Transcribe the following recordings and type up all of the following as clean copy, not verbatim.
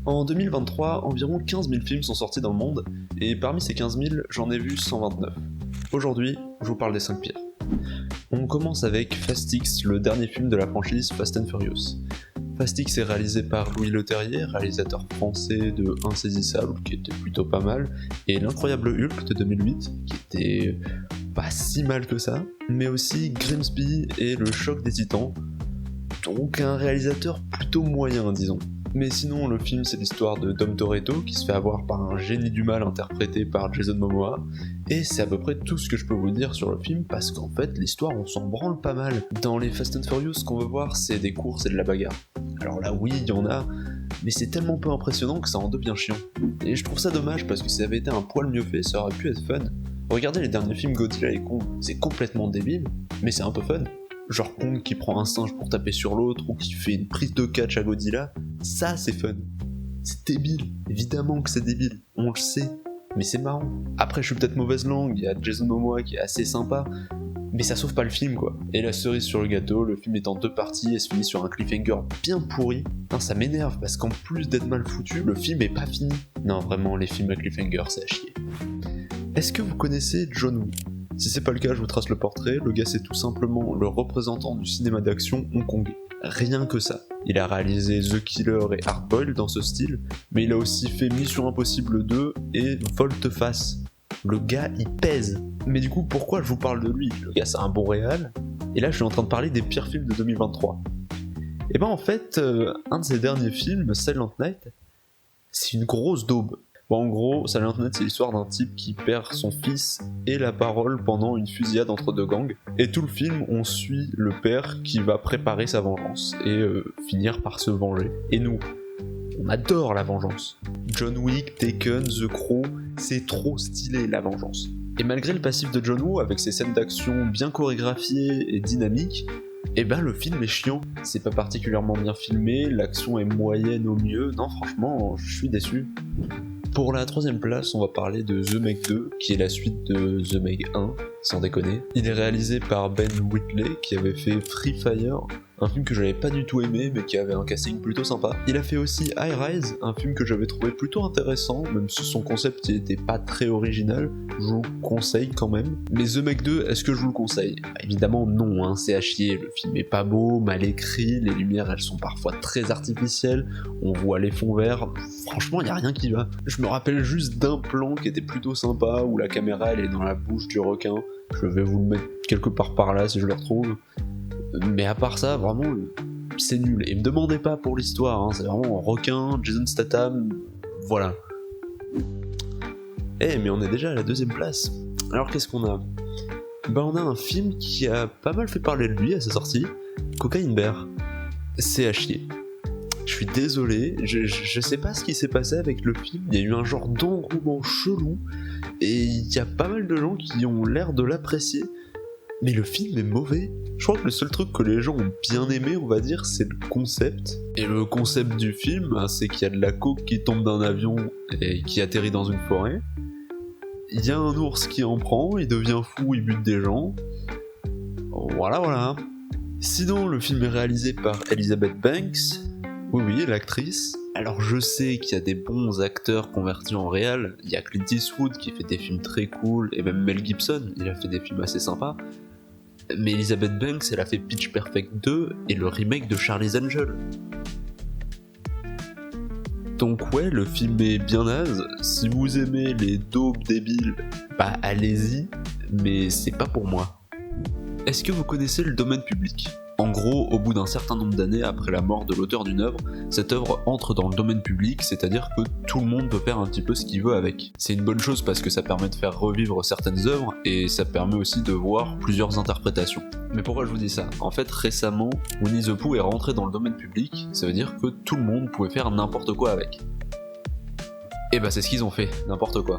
En 2023, environ 15 000 films sont sortis dans le monde, et parmi ces 15 000, j'en ai vu 129. Aujourd'hui, je vous parle des 5 pires. On commence avec Fast X, le dernier film de la franchise Fast and Furious. Fast X est réalisé par Louis Leterrier, réalisateur français de Insaisissable, qui était plutôt pas mal, et L'Incroyable Hulk de 2008, qui était pas si mal que ça, mais aussi Grimsby et Le Choc des Titans, donc un réalisateur plutôt moyen, disons. Mais sinon, le film, c'est l'histoire de Dom Toretto qui se fait avoir par un génie du mal interprété par Jason Momoa, et c'est à peu près tout ce que je peux vous dire sur le film, parce qu'en fait, l'histoire, on s'en branle pas mal. Dans les Fast and Furious, ce qu'on veut voir, c'est des courses et de la bagarre. Alors là, oui, il y en a, mais c'est tellement peu impressionnant que ça en devient chiant. Et je trouve ça dommage, parce que si ça avait été un poil mieux fait, ça aurait pu être fun. Regardez les derniers films Godzilla et Kong, c'est complètement débile, mais c'est un peu fun. Genre Kong qui prend un singe pour taper sur l'autre, ou qui fait une prise de catch à Godzilla, ça c'est fun. C'est débile, évidemment que c'est débile, on le sait, mais c'est marrant. Après je suis peut-être mauvaise langue, il y a Jason Momoa qui est assez sympa, mais ça sauve pas le film quoi. Et la cerise sur le gâteau, le film est en 2 parties et se finit sur un cliffhanger bien pourri. Non, ça m'énerve parce qu'en plus d'être mal foutu, le film est pas fini. Non vraiment, les films à cliffhanger c'est à chier. Est-ce que vous connaissez John Woo ? Si c'est pas le cas, je vous trace le portrait. Le gars, c'est tout simplement le représentant du cinéma d'action hongkongais. Rien que ça. Il a réalisé The Killer et Hardboiled dans ce style, mais il a aussi fait Mission Impossible 2 et Volte-Face. Le gars, il pèse. Mais du coup, pourquoi je vous parle de lui ? Le gars, c'est un bon réal. Et là, je suis en train de parler des pires films de 2023. Et ben en fait, un de ses derniers films, Silent Night, c'est une grosse daube. Bon, en gros, Silent Night, c'est l'histoire d'un type qui perd son fils et la parole pendant une fusillade entre 2 gangs. Et tout le film, on suit le père qui va préparer sa vengeance et finir par se venger. Et nous, on adore la vengeance. John Wick, Taken, The Crow, c'est trop stylé la vengeance. Et malgré le passif de John Woo, avec ses scènes d'action bien chorégraphiées et dynamiques, et ben le film est chiant. C'est pas particulièrement bien filmé, l'action est moyenne au mieux. Non, franchement, je suis déçu. Pour la 3ème place, on va parler de The Meg 2, qui est la suite de The Meg 1, sans déconner. Il est réalisé par Ben Wheatley, qui avait fait Free Fire, un film que j'avais pas du tout aimé, mais qui avait un casting plutôt sympa. Il a fait aussi High Rise, un film que j'avais trouvé plutôt intéressant, même si son concept était pas très original, je vous le conseille quand même. Mais The Meg 2, est-ce que je vous le conseille ? Évidemment non, hein, c'est à chier, le film est pas beau, mal écrit, les lumières elles sont parfois très artificielles, on voit les fonds verts, franchement y a rien qui va. Je me rappelle juste d'un plan qui était plutôt sympa, où la caméra elle est dans la bouche du requin, je vais vous le mettre quelque part par là si je le retrouve. Mais à part ça, vraiment, c'est nul. Et me demandez pas pour l'histoire, hein, c'est vraiment un requin, Jason Statham, voilà. Mais on est déjà à la 2ème place. Alors qu'est-ce qu'on a ? On a un film qui a pas mal fait parler de lui à sa sortie, Cocaine Bear. C'est à chier. Je suis désolé, je sais pas ce qui s'est passé avec le film, il y a eu un genre d'engouement chelou, et il y a pas mal de gens qui ont l'air de l'apprécier, mais le film est mauvais. Je crois que le seul truc que les gens ont bien aimé, on va dire, c'est le concept. Et le concept du film, c'est qu'il y a de la coke qui tombe d'un avion et qui atterrit dans une forêt. Il y a un ours qui en prend, il devient fou, il bute des gens. Voilà. Sinon, le film est réalisé par Elizabeth Banks. Oui, l'actrice. Alors je sais qu'il y a des bons acteurs convertis en réal. Il y a Clint Eastwood qui fait des films très cool, et même Mel Gibson, il a fait des films assez sympas. Mais Elizabeth Banks, elle a fait Pitch Perfect 2 et le remake de Charlie's Angel. Donc ouais, le film est bien naze. Si vous aimez les daubes débiles, bah allez-y, mais c'est pas pour moi. Est-ce que vous connaissez le domaine public ? En gros, au bout d'un certain nombre d'années après la mort de l'auteur d'une œuvre, cette œuvre entre dans le domaine public, c'est-à-dire que tout le monde peut faire un petit peu ce qu'il veut avec. C'est une bonne chose parce que ça permet de faire revivre certaines œuvres et ça permet aussi de voir plusieurs interprétations. Mais pourquoi je vous dis ça ? En fait, récemment, Winnie the Pooh est rentré dans le domaine public, ça veut dire que tout le monde pouvait faire n'importe quoi avec. Et bah c'est ce qu'ils ont fait, n'importe quoi.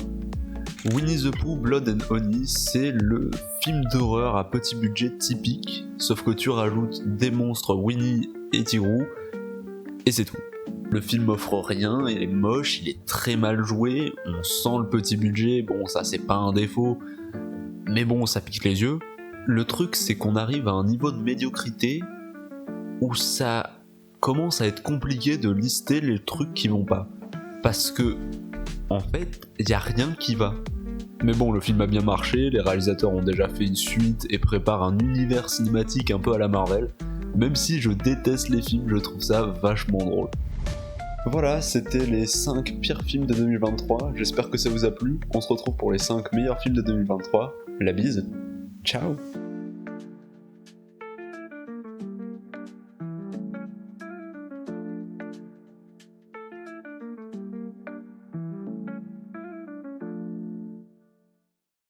Winnie the Pooh Blood and Honey, c'est le film d'horreur à petit budget typique, sauf que tu rajoutes des monstres Winnie et Tirou, et c'est tout. Le film offre rien, il est moche, il est très mal joué, on sent le petit budget, bon ça c'est pas un défaut, mais bon ça pique les yeux. Le truc c'est qu'on arrive à un niveau de médiocrité où ça commence à être compliqué de lister les trucs qui vont pas. Parce que, en fait, y a rien qui va. Mais bon, le film a bien marché, les réalisateurs ont déjà fait une suite et préparent un univers cinématique un peu à la Marvel. Même si je déteste les films, je trouve ça vachement drôle. Voilà, c'était les 5 pires films de 2023, j'espère que ça vous a plu. On se retrouve pour les 5 meilleurs films de 2023. La bise, ciao.